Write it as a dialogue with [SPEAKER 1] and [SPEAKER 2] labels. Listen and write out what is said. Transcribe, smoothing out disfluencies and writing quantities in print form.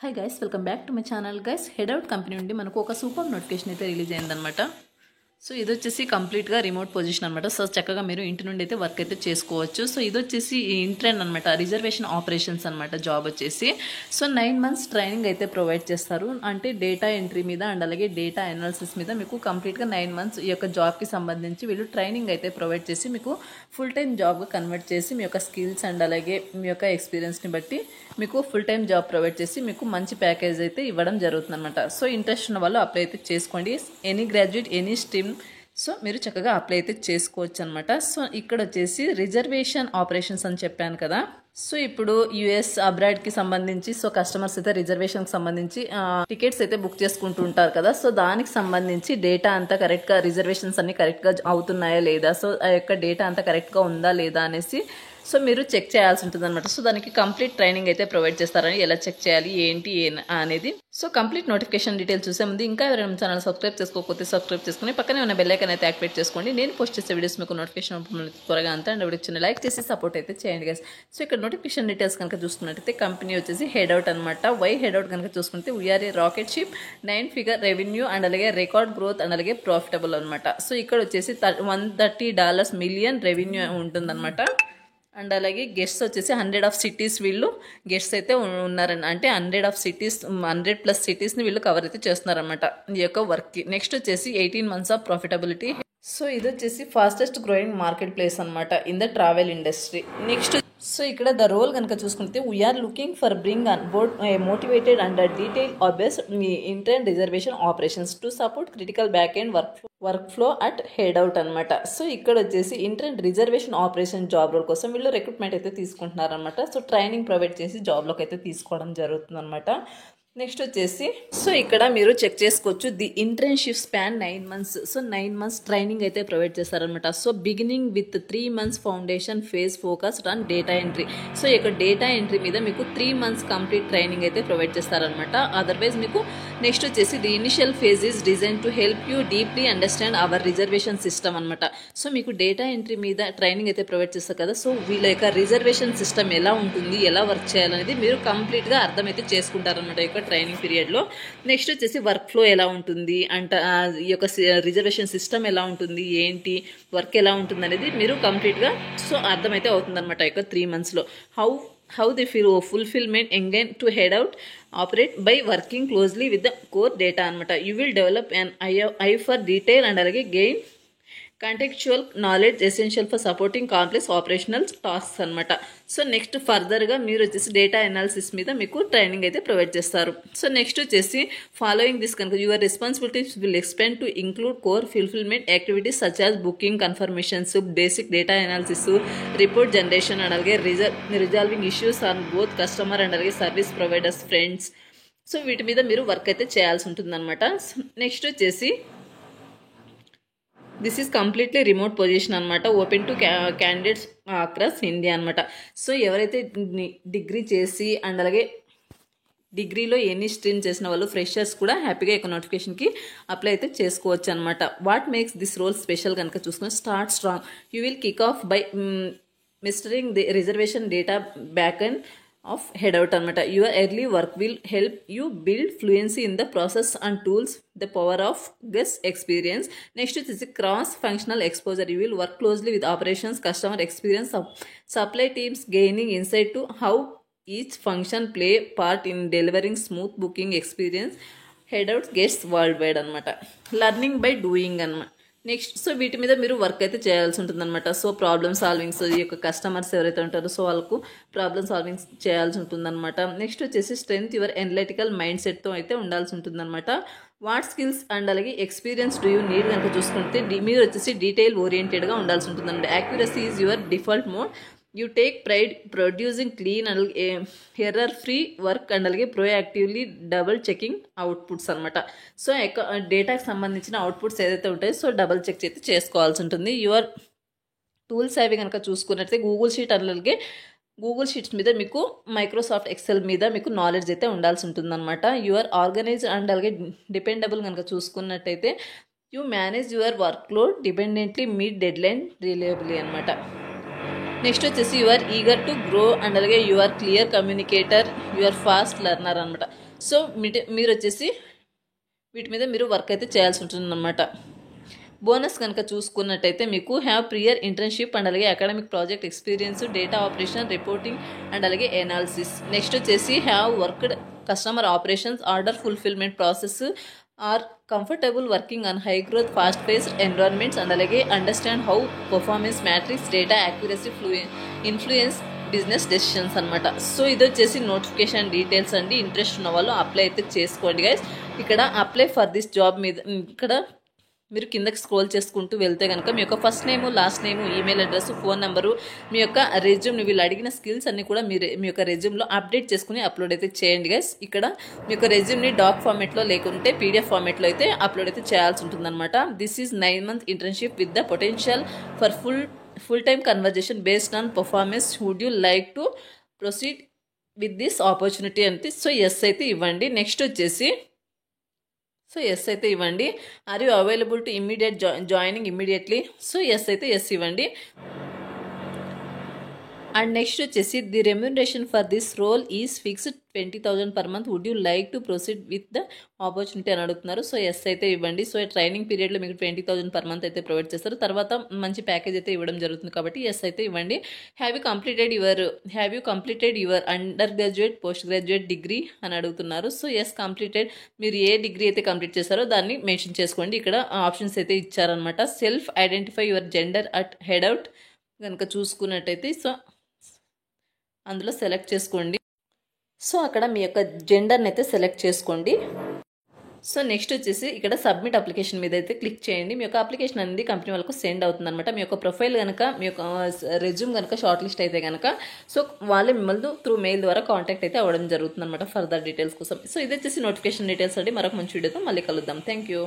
[SPEAKER 1] Hi guys, welcome back to my channel. Guys, Headout company నుండి మనకు ఒక super notification అయితే రిలీజ్ అయిందన్నమాట. సో ఇది వచ్చేసి కంప్లీట్గా రిమోట్ పొజిషన్ అనమాట. సో చక్కగా మీరు ఇంటి నుండి అయితే వర్క్ అయితే చేసుకోవచ్చు. సో ఇది వచ్చేసి ఇంట్రెండ్ అనమాట, రిజర్వేషన్ ఆపరేషన్స్ అనమాట జాబ్ వచ్చేసి. సో 9 months ట్రైనింగ్ అయితే ప్రొవైడ్ చేస్తారు. అంటే డేటా ఎంట్రీ మీద అండ్ అలాగే డేటా అనాలిసిస్ మీద మీకు కంప్లీట్గా 9 months ఈ యొక్క జాబ్కి సంబంధించి వీళ్ళు ట్రైనింగ్ అయితే ప్రొవైడ్ చేసి మీకు ఫుల్ టైం జాబ్గా కన్వర్ట్ చేసి మీ యొక్క స్కిల్స్ అండ్ అలాగే మీ యొక్క ఎక్స్పీరియన్స్ని బట్టి మీకు ఫుల్ టైం జాబ్ ప్రొవైడ్ చేసి మీకు మంచి ప్యాకేజ్ అయితే ఇవ్వడం జరుగుతుంది అనమాట. సో ఇంట్రెస్ట్ ఉన్న వాళ్ళు అప్లై అయితే చేసుకోండి. Any graduate any stream so మీరు చక్కగా అప్లై అయితే చేసుకోవచ్చు అనమాట. సో ఇక్కడ వచ్చేసి రిజర్వేషన్ ఆపరేషన్స్ అని చెప్పాను కదా. సో ఇప్పుడు యుఎస్ అబ్రాడ్కి సంబంధించి సో కస్టమర్స్ అయితే రిజర్వేషన్కి సంబంధించి టికెట్స్ అయితే బుక్ చేసుకుంటూ ఉంటారు కదా. సో దానికి సంబంధించి డేటా అంతా కరెక్ట్గా, రిజర్వేషన్స్ అన్ని కరెక్ట్గా అవుతున్నాయా లేదా, సో ఆ యొక్క డేటా అంతా కరెక్ట్గా ఉందా లేదా అనేసి సో మీరు చెక్ చేయాల్సి ఉంటుంది అనమాట. సో దానికి కంప్లీట్ ట్రైనింగ్ అయితే ప్రొవైడ్ చేస్తారని ఎలా చెక్ చేయాలి ఏంటి అనేది. సో కంప్లీట్ నోటిఫికేషన్ డీటెయిల్స్ చూసే ముందు ఇంకా ఎవరైనా ఛానల్ సబ్స్క్రైబ్ చేసుకోకపోతే సబ్స్క్రైబ్ చేసుకుని పక్కనే ఉన్న బెల్ ఐకాన్ అయితే యాక్టివేట్ చేసుకోండి. నేను పోస్ట్ చేసే వీడియోస్ మీకు నోటిఫికేషన్ త్వరగా అంతా అండ్ చిన్న లైక్ చేసి సపోర్ట్ అయితే చేయండి గైస్. సో ఇక్కడ నోటిఫికేషన్ డీటెయిల్స్ కనుక చూసుకున్నట్టయితే కంపెనీ వచ్చేసి హెడౌట్ అనమాట. వై హెడౌట్ కనుక చూసుకుంటే we're a rocket ship, 9 figure revenue and అలాగే రికార్డ్ గ్రోత్ అండ్ అలాగే ప్రాఫిటబుల్ అనమాట. సో ఇక్కడ వచ్చేసి $130 million రెవెన్యూ ఉంటుందన్నమాట. అండ్ అలాగే గెస్ట్స్ వచ్చేసి 100 of cities వీళ్ళు గెస్ట్స్ అయితే ఉన్నారని, అంటే 100+ సిటీస్ని వీళ్ళు కవర్ అయితే చేస్తున్నారనమాట ఈ యొక్క వర్క్కి. నెక్స్ట్ వచ్చేసి 18 months ఆఫ్ ప్రాఫిటబిలిటీ. సో ఇది వచ్చేసి ఫాస్టెస్ట్ గ్రోయింగ్ మార్కెట్ ప్లేస్ అనమాట in the travel industry. Next so ఇక్కడ ద రోల్ కనుక చూసుకుంటే we are looking for bring on board motivated and detail obvious intern reservation operations to support critical back end work flow at Headout అనమాట. So ఇక్కడ వచ్చేసి intern reservation operation job role కోసం వీళ్ళు recruitment అయితే తీసుకుంటున్నారనమాట. So training provide చేసి జాబ్లోకి అయితే తీసుకోవడం జరుగుతుంది అనమాట. నెక్స్ట్ వచ్చేసి సో ఇక్కడ మీరు చెక్ చేసుకోవచ్చు the internship span 9 months. So 9 months training అయితే ప్రొవైడ్ చేస్తారనమాట. So beginning with 3 months foundation phase focused on data entry. So ఇక్కడ డేటా ఎంట్రీ మీద మీకు 3 months కంప్లీట్ ట్రైనింగ్ అయితే ప్రొవైడ్ చేస్తారనమాట. అదర్వైజ్ మీకు నెక్స్ట్ వచ్చేసి the initial phase is design to help you deeply understand our reservation system అనమాట. So మీకు data entry మీద ట్రైనింగ్ అయితే ప్రొవైడ్ చేస్తారు కదా. సో వీళ్ళ యొక్క రిజర్వేషన్ సిస్టమ్ ఎలా ఉంటుంది, ఎలా వర్క్ చేయాలనేది మీరు కంప్లీట్గా అర్థమైతే చేసుకుంటారనమాట ఈ యొక్క ట్రైనింగ్ పీరియడ్లో. నెక్స్ట్ వచ్చేసి వర్క్ ఫ్లో ఎలా ఉంటుంది అంటే ఈ యొక్క రిజర్వేషన్ సిస్టమ్ ఎలా ఉంటుంది, ఏంటి వర్క్ ఎలా ఉంటుంది అనేది మీరు కంప్లీట్గా సో అర్థమైతే అవుతుందన్నమాట ఈ యొక్క 3 monthsలో. How the fulfilment engine to Headout operate by working closely with the core data అనమాట. You will develop an eye for detail and అలాగే gain contextual knowledge essential for supporting complex operational tasks అనమాట. So next ఫర్దర్గా మీరు వచ్చేసి data analysis మీద మీకు training అయితే provide చేస్తారు. సో నెక్స్ట్ వచ్చేసి ఫాలోయింగ్ దిస్ కనుక your responsibilities will expand to include core fulfilment activities such as booking, confirmations, basic data analysis, report generation and అలాగే resolving issues on both customer and అలాగే service providers friends. So వీటి మీద మీరు work అయితే చేయాల్సి ఉంటుంది అనమాట. నెక్స్ట్ వచ్చేసి this is completely remote position అనమాట, open to candidates across India అనమాట. సో ఎవరైతే డిగ్రీ చేసి అండ్ అలాగే డిగ్రీలో ఎనీ స్ట్రీమ్ చేసిన వాళ్ళు ఫ్రెషర్స్ కూడా హ్యాపీగా ఈ నోటిఫికేషన్కి అప్లై అయితే చేసుకోవచ్చు అనమాట. What makes this role special కనుక చూసుకుని start strong. You will kick off by mastering the reservation data back end of Headout అనమాట. Your early work will help you build fluency in the process and tools the power of guest experience. Next వచ్చేసి cross functional exposure. You will work closely with operations, customer experience, supply teams, gaining insight to how each function play part in delivering smooth booking experience. Headout gets worldwide అనమాట. Learning by doing అనమాట. Next so వీటి మీద మీరు work అయితే చేయాల్సి ఉంటుందన్నమాట. So problem సాల్వింగ్స్, ఈ యొక్క కస్టమర్స్ ఎవరైతే ఉంటారో సో వాళ్ళకు ప్రాబ్లమ్ సాల్వింగ్స్ చేయాల్సి ఉంటుందన్నమాట. నెక్స్ట్ వచ్చేసి స్ట్రెంగ్త్ యువర్ ఎనలిటికల్ మైండ్ సెట్తో అయితే ఉండాల్సి ఉంటుందన్నమాట. వాట్ స్కిల్స్ అండ్ అలాగే ఎక్స్పీరియన్స్ డూ యూ నీడ్ కనుక చూసుకుంటే మీరు వచ్చేసి డీటెయిల్ ఓరియంటెడ్గా ఉండాల్సి ఉంటుందండి. Accuracy is your default mode. You take pride producing clean and error free work and అలాగే ప్రోయాక్టివ్లీ డబుల్ చెకింగ్ అవుట్పుట్స్ అనమాట. సో డేటాకి సంబంధించిన అవుట్పుట్స్ ఏదైతే ఉంటాయో సో డబుల్ చెక్ అయితే చేసుకోవాల్సి ఉంటుంది. యువర్ టూల్స్ అవి కనుక చూసుకున్నట్లయితే గూగుల్ షీట్ అలాగే గూగుల్ షీట్స్ మీద మీకు మైక్రోసాఫ్ట్ ఎక్సెల్ మీద మీకు నాలెడ్జ్ అయితే ఉండాల్సి ఉంటుందన్నమాట. యువర్ ఆర్గనైజ్ అండ్ అలాగే డిపెండబుల్ కనుక చూసుకున్నట్టయితే you manage your workload dependently meet deadline reliably అనమాట. నెక్స్ట్ వచ్చేసి you are eager to grow and అలాగే you are clear communicator, you are fast learner అనమాట. సో మీరు వచ్చేసి వీటి మీద మీరు వర్క్ అయితే చేయాల్సి ఉంటుందన్నమాట. బోనస్ కనుక చూసుకున్నట్టయితే మీకు హ్యావ్ ప్రియర్ ఇంటర్న్షిప్ అండ్ అలాగే academic project experience, data operation, reporting and అలాగే ఎనాలిసిస్. నెక్స్ట్ వచ్చేసి have worked customer operations, order fulfilment process, or comfortable working on high growth fast paced environments and అలాగే understand how performance metrics, data accuracy influence business decisions అనమాట. So ఇది వచ్చేసి notification details అండి. Interest ఉన్న వాళ్ళు apply అయితే చేసుకోండి guys. ఇక్కడ అప్లై ఫర్ దిస్ జాబ్ మీద ఇక్కడ మీరు కిందకి స్క్రోల్ చేసుకుంటూ వెళ్తే కనుక మీ యొక్క first name, last name, email address, phone number, మీ యొక్క రెజ్యూమ్, వీళ్ళు అడిగిన స్కిల్స్ అన్ని కూడా మీరు మీ యొక్క రెజ్యూమ్లో అప్డేట్ చేసుకుని అప్లోడ్ అయితే చేయండి గైస్. ఇక్కడ మీ యొక్క రెజ్యూమ్ని డాక్ ఫార్మేట్లో లేకుంటే పీడిఎఫ్ ఫార్మేట్లో అయితే అప్లోడ్ అయితే చేయాల్సి ఉంటుందన్నమాట. This is 9 month internship with the potential for full time conversion based on performance. Would you like to proceed with this opportunity అంటే సో ఎస్ అయితే ఇవ్వండి. నెక్స్ట్ వచ్చేసి సో ఎస్ అయితే ఇవ్వండి. Are you available to immediate joining immediately. So yes అయితే yes ఇవ్వండి. And next వచ్చేసి the remuneration for this role is fixed 20,000 per month. Would you like to proceed with the opportunity అని అడుగుతున్నారు. So yes అయితే ఇవ్వండి. So training పీరియడ్లో మీకు 20,000 per month అయితే ప్రొవైడ్ చేస్తారు. తర్వాత మంచి ప్యాకేజ్ అయితే ఇవ్వడం జరుగుతుంది కాబట్టి ఎస్ అయితే ఇవ్వండి. Have you completed your undergraduate, postgraduate degree అని అడుగుతున్నారు. So yes completed. మీరు ఏ డిగ్రీ అయితే కంప్లీట్ చేశారో దాన్ని మెన్షన్ చేసుకోండి. ఇక్కడ ఆప్షన్స్ అయితే ఇచ్చారనమాట. Self identify your gender at Headout కనుక చూసుకున్నట్టయితే సో అందులో సెలెక్ట్ చేసుకోండి. సో అక్కడ మీ యొక్క జెండర్ని అయితే సెలెక్ట్ చేసుకోండి. సో నెక్స్ట్ వచ్చేసి ఇక్కడ సబ్మిట్ అప్లికేషన్ మీద అయితే క్లిక్ చేయండి. మీ యొక్క అప్లికేషన్ అనేది కంపెనీ వాళ్ళకు సెండ్ అవుతుంది అనమాట. మీ యొక్క ప్రొఫైల్ కనుక మీ యొక్క రెజ్యూమ్ కనుక షార్ట్ లిస్ట్ అయితే కనుక సో వాళ్ళే మిమ్మల్ని త్రూ మెయిల్ ద్వారా కాంటాక్ట్ అయితే అవ్వడం జరుగుతుంది అనమాట ఫర్దర్ డీటెయిల్స్ కోసం. సో ఇది వచ్చేసి నోటిఫికేషన్ డీటెయిల్స్ అండి. మరొక మంచి వీడియోతో మళ్ళీ కలుద్దాం. Thank you.